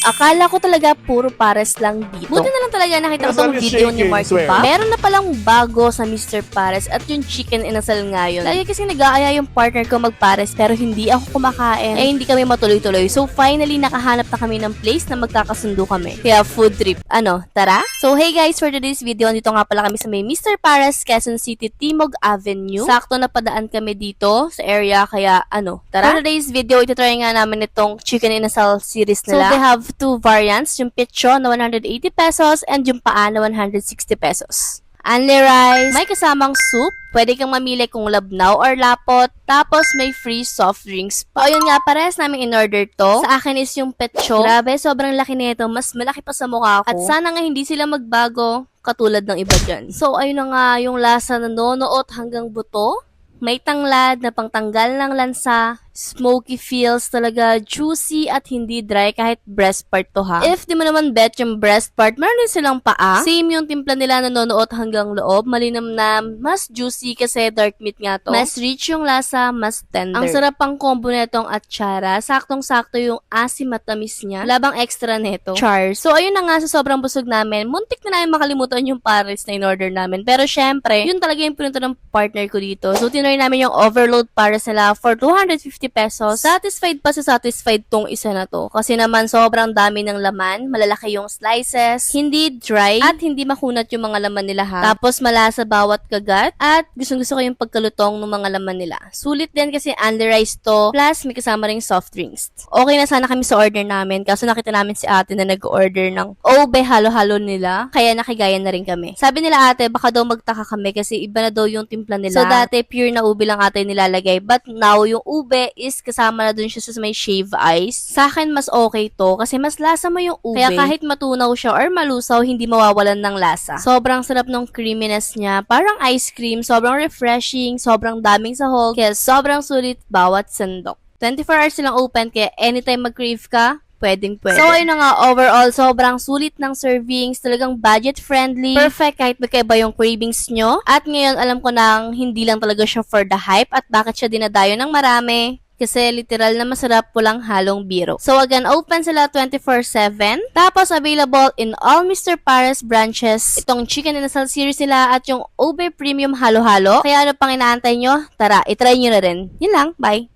Akala ko talaga puro pares lang dito. Buti na lang talaga nakita ko tong video ni Mark, diba? Meron na palang bago sa Mr. Pares at yung chicken inasal ngayon. Lagi kasi nag-aaya yung partner ko magpares pero hindi ako kumakain. Hindi kami matuloy-tuloy. So finally, nakahanap na kami ng place na magkakasundo kami. Kaya food trip. Tara? So hey guys, for today's video, dito nga pala kami sa may Mr. Pares, Quezon City, Timog Avenue. Sakto na padaan kami dito sa area, kaya tara? For today's video, itutry nga namin itong chicken inasal series nila. So they have two variants, yung pecho na 180 pesos and yung paa na 160 pesos. Only rice, may kasamang soup, pwede kang mamili kung labnaw or lapot, tapos may free soft drinks. Yun nga, parehas namin in-order to. Sa akin is yung pecho. Grabe, sobrang laki nito, mas malaki pa sa mukha ko. At sana nga hindi sila magbago, katulad ng iba dyan. So ayun na nga, yung lasa na nonoot hanggang buto. May tanglad na pangtanggal ng lansa, smoky feels, talaga juicy at hindi dry kahit breast part to ha. If di mo naman bet yung breast part, meron din silang paa. Same yung timpla nila na nonoot hanggang loob, malinam na mas juicy kasi dark meat nga to. Mas rich yung lasa, mas tender. Ang sarap pang combo netong atsara, saktong-sakto yung asim at tamis niya, labang extra neto. Char. So ayun na nga, sa sobrang busog namin, muntik na namin makalimutan yung pares na in-order namin. Pero syempre, yun talaga yung pinunta ng partner ko dito. So tinry namin yung overload pares nila for 250 pesos. Satisfied pa sa satisfied tong isa na to. Kasi naman sobrang dami ng laman, malalaki yung slices, hindi dry, at hindi makunat yung mga laman nila ha. Tapos malasa bawat kagat, at gustong-gusto ko yung pagkalutong ng mga laman nila. Sulit din kasi only rice to, plus may kasama ring soft drinks. Okay na sana kami sa order namin, kaso nakita namin si ate na nag-order ng ube halo-halo nila, kaya nakigaya na rin kami. Sabi nila ate, baka daw magtaka kami kasi iba na daw yung timpla nila. So dati pure na ube lang ate nilalagay, but now yung ube is kasama na dun siya sa may shave ice. Sa akin, mas okay to kasi mas lasa mo yung ube. Kaya kahit matunaw siya or malusaw, hindi mawawalan ng lasa. Sobrang sarap ng creaminess niya. Parang ice cream. Sobrang refreshing. Sobrang daming sahog. Kaya sobrang sulit bawat sandok. 24 hours silang open kaya anytime mag-crave ka, pwedeng. So, ayun na nga, overall, sobrang sulit ng servings, talagang budget-friendly, perfect kahit magkaiba yung cravings nyo. At ngayon, alam ko nang hindi lang talaga siya for the hype at bakit siya dinadayo ng marami. Kasi literal na masarap pulang halong biro. So again, open sila 24/7. Tapos available in all Mr. Pares branches. Itong chicken inasal series nila at yung ube premium halo-halo. Kaya ano pang inaantay nyo? Tara, itry nyo na rin. Yun lang, bye!